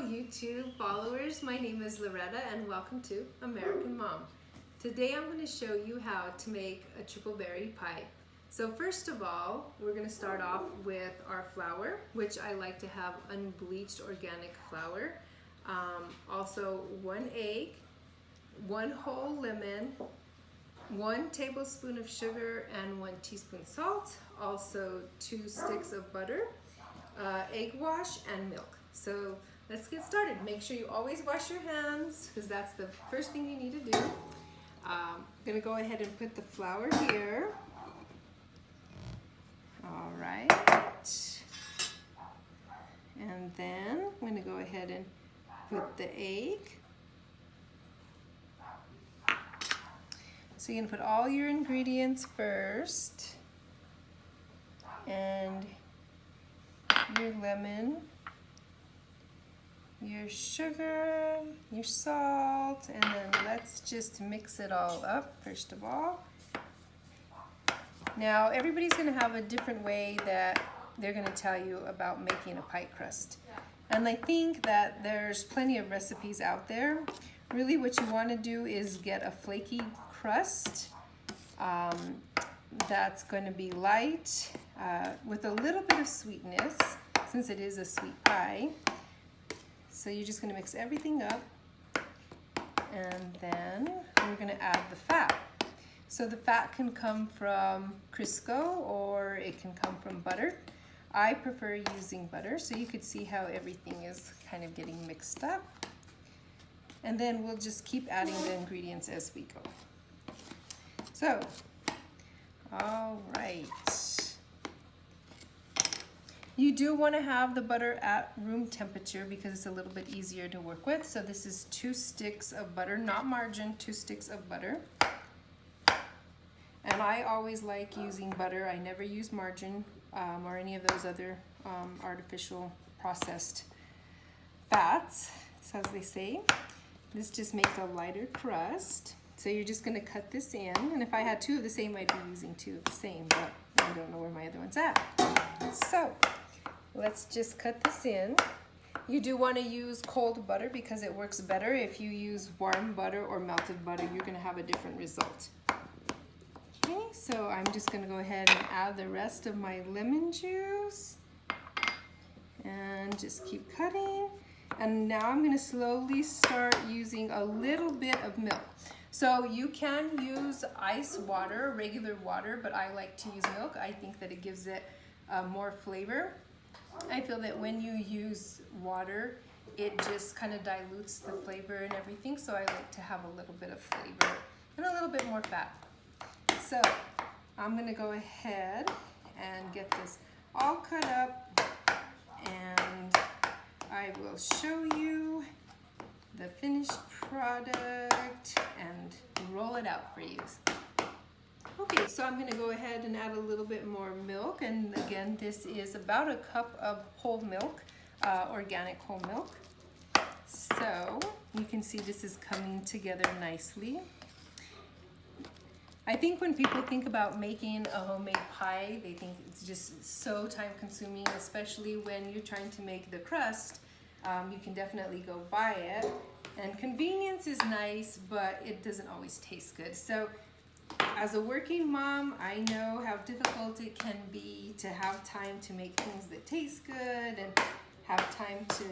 YouTube followers, my name is Loretta and welcome to American Mom. Today I'm going to show you how to make a triple berry pie. So first of all, we're going to start off with our flour, which I like to have unbleached organic flour. Also 1 egg, 1 whole lemon, 1 tablespoon of sugar and 1 teaspoon salt, also 2 sticks of butter, egg wash and milk. So let's get started. Make sure you always wash your hands because that's the first thing you need to do. I'm going to go ahead and put the flour here. All right. And then I'm going to go ahead and put the egg. So you're going to put all your ingredients first. And your lemon, your sugar, your salt, and then let's just mix it all up first of all. Now everybody's going to have a different way that they're going to tell you about making a pie crust. And I think that there's plenty of recipes out there. Really what you want to do is get a flaky crust that's going to be light with a little bit of sweetness since it is a sweet pie. So you're just going to mix everything up and then we're going to add the fat. So the fat can come from Crisco or it can come from butter. I prefer using butter, so you could see how everything is kind of getting mixed up. And then we'll just keep adding the ingredients as we go. So, all right. You do want to have the butter at room temperature because it's a little bit easier to work with. So this is 2 sticks of butter, not margarine, 2 sticks of butter. And I always like using butter. I never use margarine or any of those other artificial processed fats, as they say. This just makes a lighter crust. So you're just going to cut this in. And if I had 2 of the same, I'd be using 2 of the same, but I don't know where my other one's at. So let's just cut this in. You do want to use cold butter because it works better. If you use warm butter or melted butter, you're going to have a different result. Okay, so I'm just going to go ahead and add the rest of my lemon juice and just keep cutting. And now I'm going to slowly start using a little bit of milk. So you can use ice water, regular water, but I like to use milk. I think that it gives it more flavor. I feel that when you use water, it just kind of dilutes the flavor and everything. So I like to have a little bit of flavor and a little bit more fat. So I'm going to go ahead and get this all cut up and I will show you the finished product and roll it out for you. Okay, so I'm going to go ahead and add a little bit more milk, and again this is about a cup of whole milk, organic whole milk. So you can see this is coming together nicely. I think when people think about making a homemade pie, they think it's just so time consuming, especially when you're trying to make the crust. You can definitely go buy it, and convenience is nice, but it doesn't always taste good. So as a working mom, I know how difficult it can be to have time to make things that taste good and have time to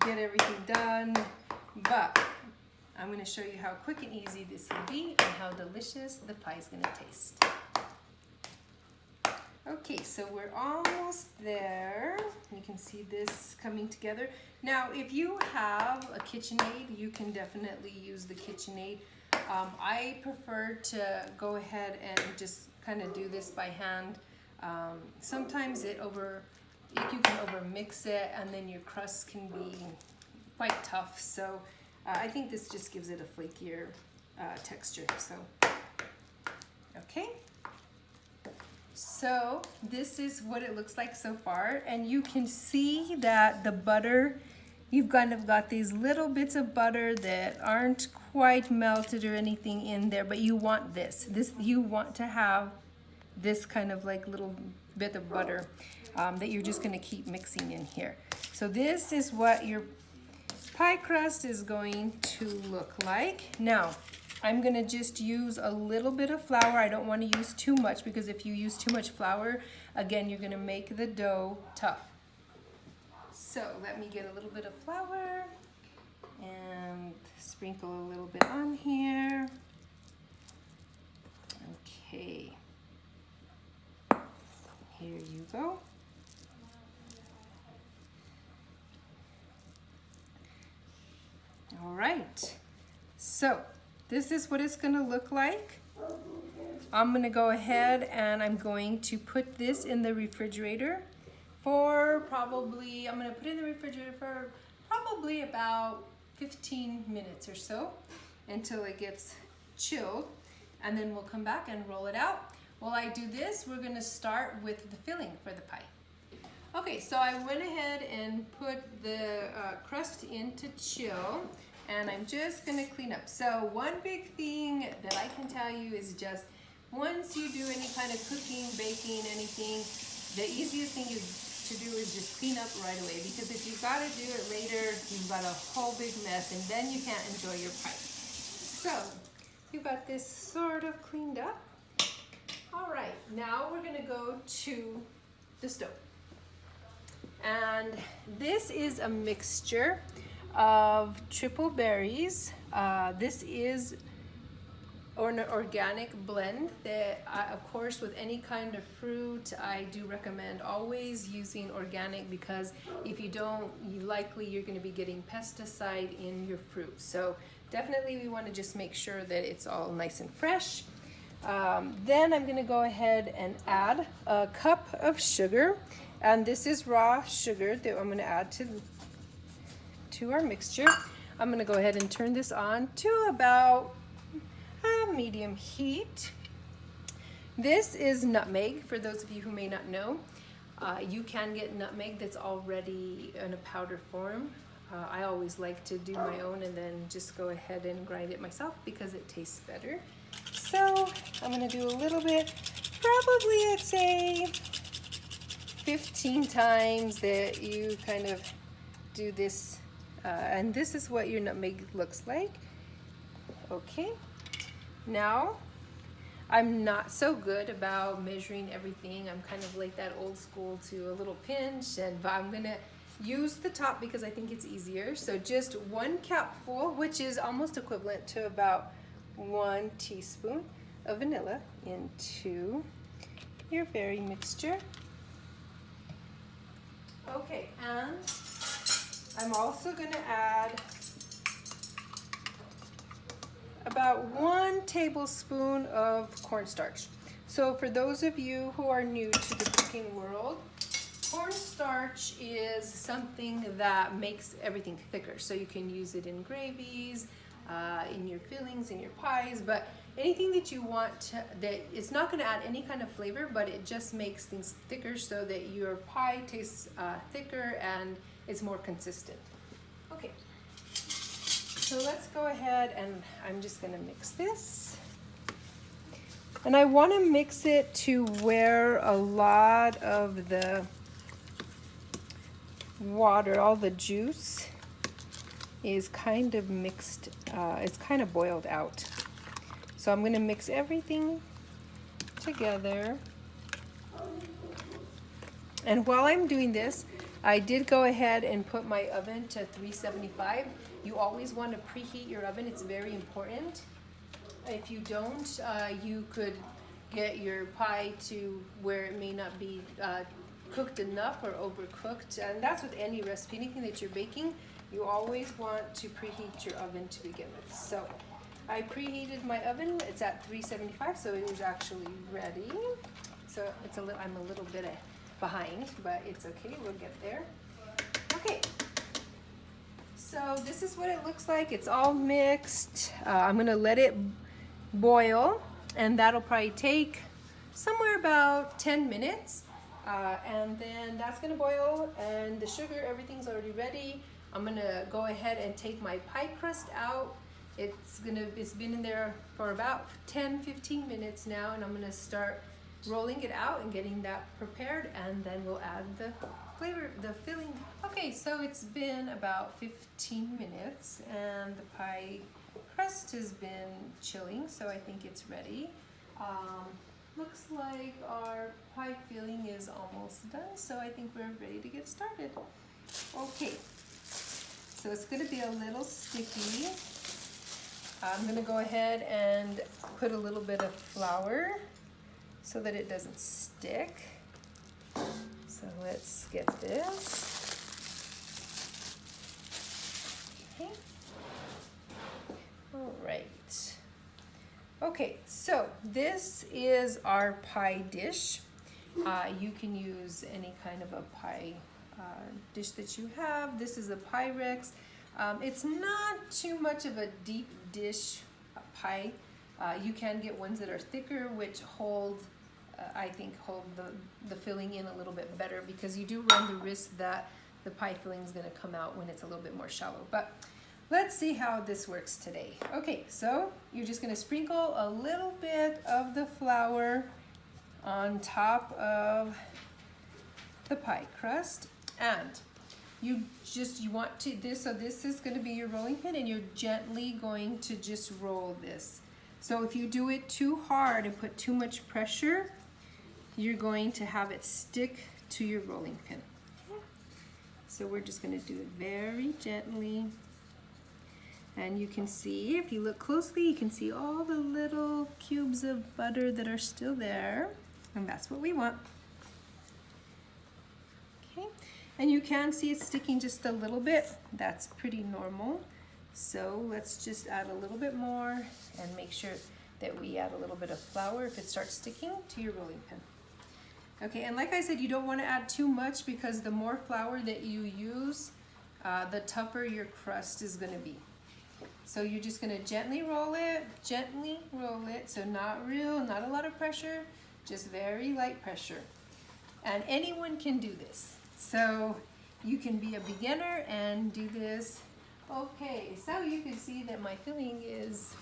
get everything done, but I'm going to show you how quick and easy this will be and how delicious the pie is going to taste. Okay, so we're almost there. You can see this coming together. Now, if you have a KitchenAid, you can definitely use the KitchenAid. I prefer to go ahead and just kind of do this by hand. Sometimes you can over mix it and then your crust can be quite tough. So I think this just gives it a flakier texture. So, okay. So this is what it looks like so far, and you can see that the butter, you've kind of got these little bits of butter that aren't quite melted or anything in there, but you want this. You want to have this kind of like little bit of butter that you're just going to keep mixing in here. So this is what pie crust is going to look like. Now, I'm gonna just use a little bit of flour. I don't wanna use too much because if you use too much flour, again, you're gonna make the dough tough. So let me get a little bit of flour and sprinkle a little bit on here. Okay, here you go. All right, so this is what it's gonna look like. I'm gonna go ahead and I'm going to put this in the refrigerator for probably, I'm gonna put it in the refrigerator for probably about 15 minutes or so until it gets chilled, and then we'll come back and roll it out. While I do this, we're gonna start with the filling for the pie. Okay, so I went ahead and put the crust into chill, and I'm just gonna clean up. So one big thing that I can tell you is just once you do any kind of cooking, baking, anything, the easiest thing to do is just clean up right away, because if you've got to do it later, you've got a whole big mess and then you can't enjoy your pie. So you've got this sort of cleaned up. All right, now we're gonna go to the stove. And this is a mixture of triple berries. This is an organic blend that, of course, with any kind of fruit, I do recommend always using organic, because if you don't, you're going to be getting pesticide in your fruit. So definitely we want to just make sure that it's all nice and fresh. Then I'm going to go ahead and add a cup of sugar, and this is raw sugar that I'm going to add to our mixture. I'm going to go ahead and turn this on to about medium heat. This is nutmeg, for those of you who may not know. You can get nutmeg that's already in a powder form. I always like to do my own and then just go ahead and grind it myself because it tastes better. So I'm going to do a little bit, probably I'd say 15 times that you kind of do this, and this is what your nutmeg looks like. Okay, now I'm not so good about measuring everything. I'm kind of like that old school to a little pinch, but I'm gonna use the top because I think it's easier. So just 1 cupful, which is almost equivalent to about 1 teaspoon of vanilla into your berry mixture. Okay, and I'm also gonna add about 1 tablespoon of cornstarch. So for those of you who are new to the cooking world, cornstarch is something that makes everything thicker. So you can use it in gravies, in your fillings, in your pies, but anything that you want that it's not going to add any kind of flavor, but it just makes things thicker so that your pie tastes thicker and it's more consistent. Okay. So let's go ahead and I'm just going to mix this. And I want to mix it to where a lot of the water, all the juice, is kind of mixed, it's kind of boiled out. So I'm going to mix everything together. And while I'm doing this, I did go ahead and put my oven to 375. You always want to preheat your oven. It's very important. If you don't, you could get your pie to where it may not be cooked enough or overcooked. And that's with any recipe, anything that you're baking, you always want to preheat your oven to begin with. So I preheated my oven. It's at 375, so it is actually ready. So it's I'm a little bit behind, but it's okay. We'll get there. Okay. So this is what it looks like. It's all mixed. I'm gonna let it boil, and that'll probably take somewhere about 10 minutes. And then that's gonna boil, and the sugar, everything's already ready. I'm gonna go ahead and take my pie crust out. It's been in there for about 10-15 minutes now, and I'm gonna start rolling it out and getting that prepared, and then we'll add the the filling. Okay, so it's been about 15 minutes and the pie crust has been chilling, so I think it's ready. Looks like our pie filling is almost done, so I think we're ready to get started. Okay, so it's gonna be a little sticky. I'm gonna go ahead and put a little bit of flour so that it doesn't stick. So let's get this. Okay. All right. Okay, so this is our pie dish. You can use any kind of a pie dish that you have. This is a Pyrex. It's not too much of a deep dish pie. You can get ones that are thicker, which hold, I think, hold the filling in a little bit better, because you do run the risk that the pie filling is going to come out when it's a little bit more shallow. But let's see how this works today. Okay, so you're just going to sprinkle a little bit of the flour on top of the pie crust, and you want to so this is going to be your rolling pin, and you're gently going to just roll this. So if you do it too hard and put too much pressure, you're going to have it stick to your rolling pin. So we're just going to do it very gently. And you can see, if you look closely, you can see all the little cubes of butter that are still there. And that's what we want. Okay, and you can see it's sticking just a little bit. That's pretty normal. So let's just add a little bit more and make sure that we add a little bit of flour if it starts sticking to your rolling pin. Okay, and like I said, you don't want to add too much, because the more flour that you use, the tougher your crust is going to be. So you're just going to gently roll it, so not a lot of pressure, just very light pressure. And anyone can do this. So you can be a beginner and do this. Okay, so you can see that my filling is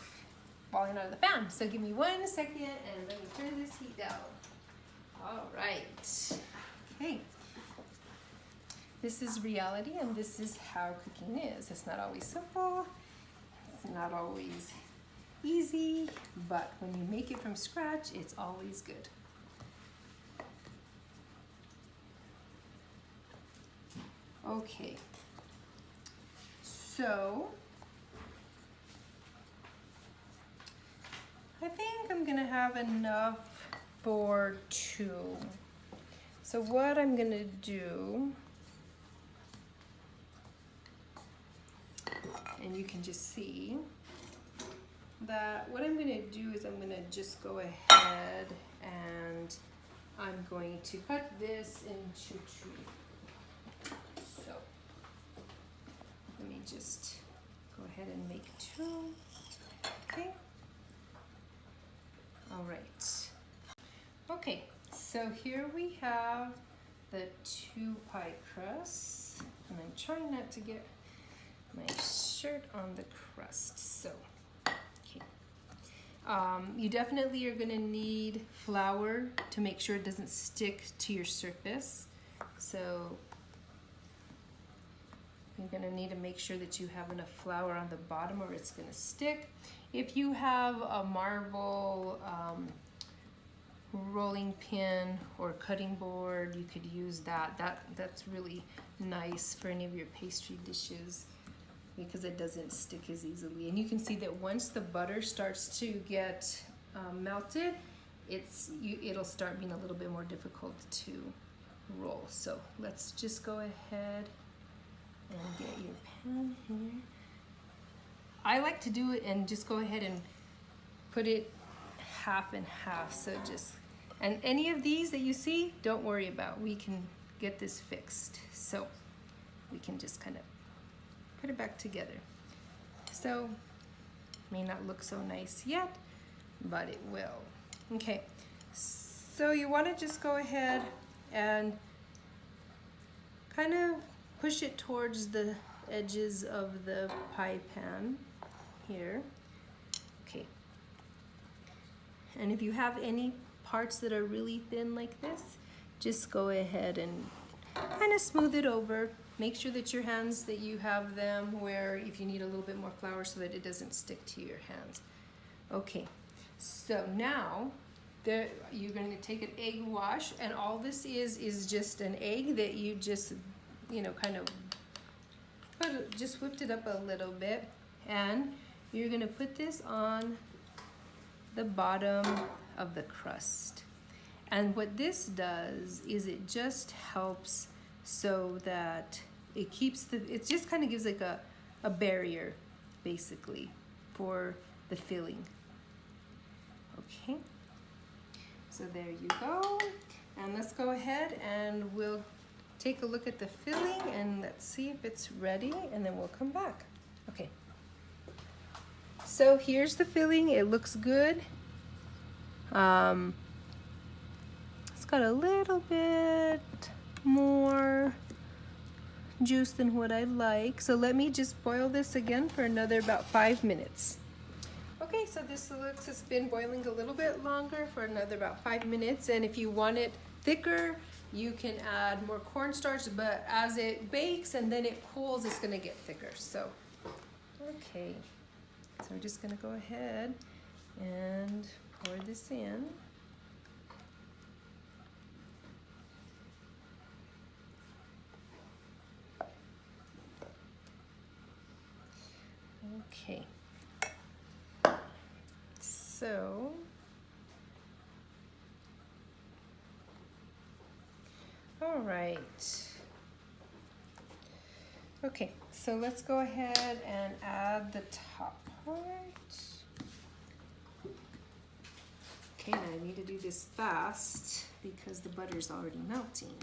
falling out of the pan. So give me 1 second and let me turn this heat down. All right. Okay. This is reality, and this is how cooking is. It's not always simple. It's not always easy, but when you make it from scratch, it's always good. Okay. So I think I'm gonna have enough for 2. So what I'm gonna do, and you can just see that what I'm gonna do is I'm gonna just go ahead and I'm going to cut this into 2. So let me just go ahead and make 2. Okay. All right. Okay, so here we have the 2 pie crusts, and I'm trying not to get my shirt on the crust. So, okay. You definitely are going to need flour to make sure it doesn't stick to your surface. So you're going to need to make sure that you have enough flour on the bottom, or it's going to stick. If you have a marble rolling pin or cutting board, you could use that. That's really nice for any of your pastry dishes, because it doesn't stick as easily. And you can see that once the butter starts to get melted, it'll start being a little bit more difficult to roll. So let's just go ahead and get your pan here. I like to do it and just go ahead and put it half and half. So and any of these that you see, don't worry about. We can get this fixed. So we can just kind of put it back together. So may not look so nice yet, but it will. Okay, so you want to just go ahead and kind of push it towards the edges of the pie pan here. Okay, and if you have any parts that are really thin like this, just go ahead and kind of smooth it over. Make sure that your hands, that you have them where if you need a little bit more flour so that it doesn't stick to your hands. Okay, so now you're going to take an egg wash, and all this is just an egg that you just, you know, kind of just whipped it up a little bit, and you're going to put this on the bottom of the crust. And what this does is it just helps so that it keeps it just kind of gives like a barrier basically for the filling. Okay, so there you go. And let's go ahead and we'll take a look at the filling and let's see if it's ready, and then we'll come back. Okay, so here's the filling. It looks good. It's got a little bit more juice than what I like. So let me just boil this again for another about 5 minutes. Okay, so this looks, it's been boiling a little bit longer for another about 5 minutes. And if you want it thicker, you can add more cornstarch, but as it bakes and then it cools, it's gonna get thicker. So, okay, so we're just gonna go ahead and pour this in. Okay, so all right. Okay, so let's go ahead and add the top part. Okay, now I need to do this fast because the butter's already melting.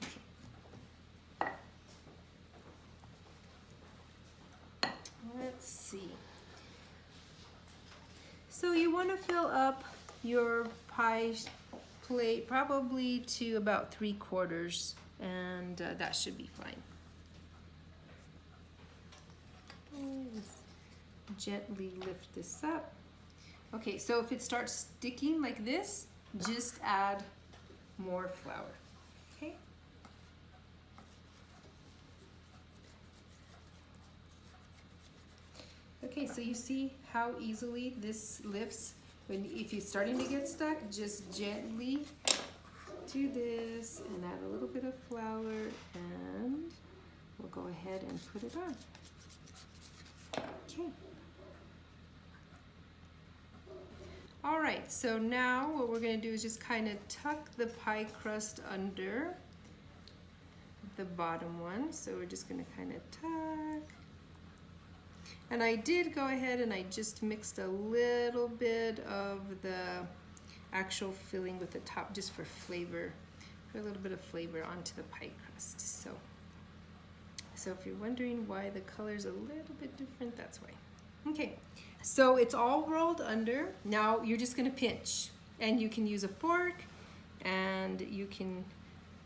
Okay. Let's see. So you want to fill up your pie plate probably to about 3/4, and that should be fine. Just gently lift this up. Okay, so if it starts sticking like this, just add more flour. Okay. Okay, so you see how easily this lifts. If you're starting to get stuck, just gently do this and add a little bit of flour, and we'll go ahead and put it on. Okay. All right, so now what we're gonna do is just kind of tuck the pie crust under the bottom one. So we're just gonna kind of tuck. And I did go ahead and I just mixed a little bit of the actual filling with the top just for flavor, for a little bit of flavor onto the pie crust. So if you're wondering why the color's a little bit different, that's why. Okay, so it's all rolled under. Now you're just gonna pinch, and you can use a fork and you can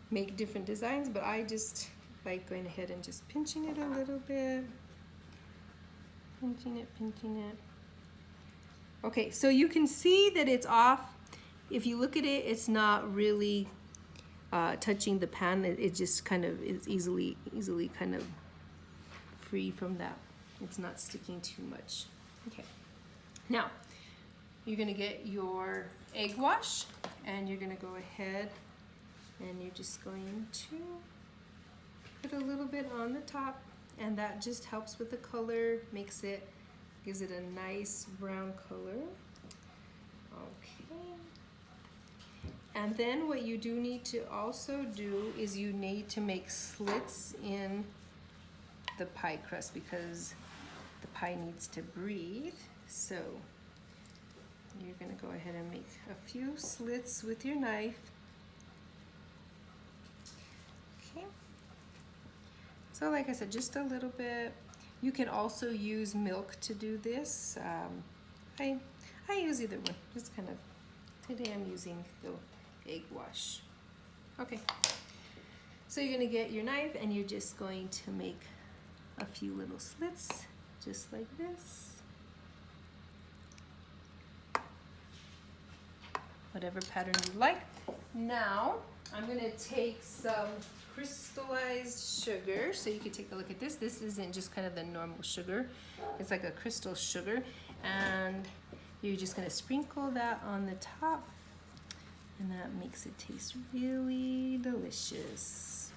make different designs, but I just like going ahead and just pinching it a little bit. Pinching it. Okay, so you can see that it's off. If you look at it, it's not really touching the pan. It just kind of is easily kind of free from that. It's not sticking too much. Okay, now you're gonna get your egg wash, and you're gonna go ahead and you're just going to put a little bit on the top, and that just helps with the color, gives it a nice brown color. Okay. And then what you do need to also do is you need to make slits in the pie crust because the pie needs to breathe. So you're gonna go ahead and make a few slits with your knife. Okay. So like I said, just a little bit. You can also use milk to do this. I use either one. Just kind of, today I'm using the egg wash. Okay. So you're gonna get your knife and you're just going to make a few little slits, just like this. Whatever pattern you like. Now, I'm gonna take some crystallized sugar, so you can take a look at this. This isn't just kind of the normal sugar. It's like a crystal sugar, and you're just gonna sprinkle that on the top, and that makes it taste really delicious.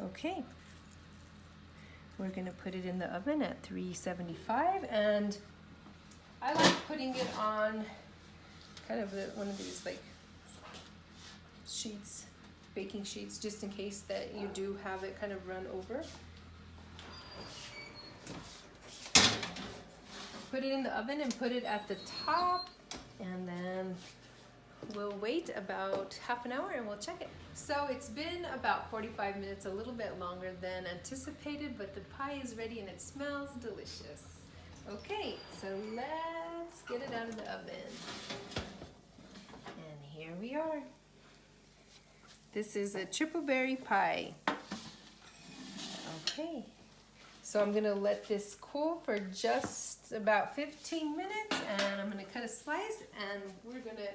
Okay, we're gonna put it in the oven at 375, and I like putting it on kind of one of these like sheets, baking sheets, just in case that you do have it kind of run over. Put it in the oven and put it at the top, and then we'll wait about half an hour and we'll check it. So it's been about 45 minutes, a little bit longer than anticipated, but the pie is ready and it smells delicious. Okay, so let's get it out of the oven. And here we are. This is a triple berry pie. Okay, so I'm gonna let this cool for just about 15 minutes, and I'm gonna cut a slice and we're gonna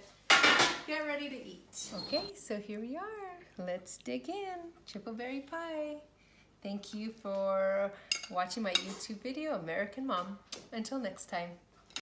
get ready to eat. Okay, so here we are. Let's dig in. Triple berry pie. Thank you for watching my YouTube video, American Mom. Until next time.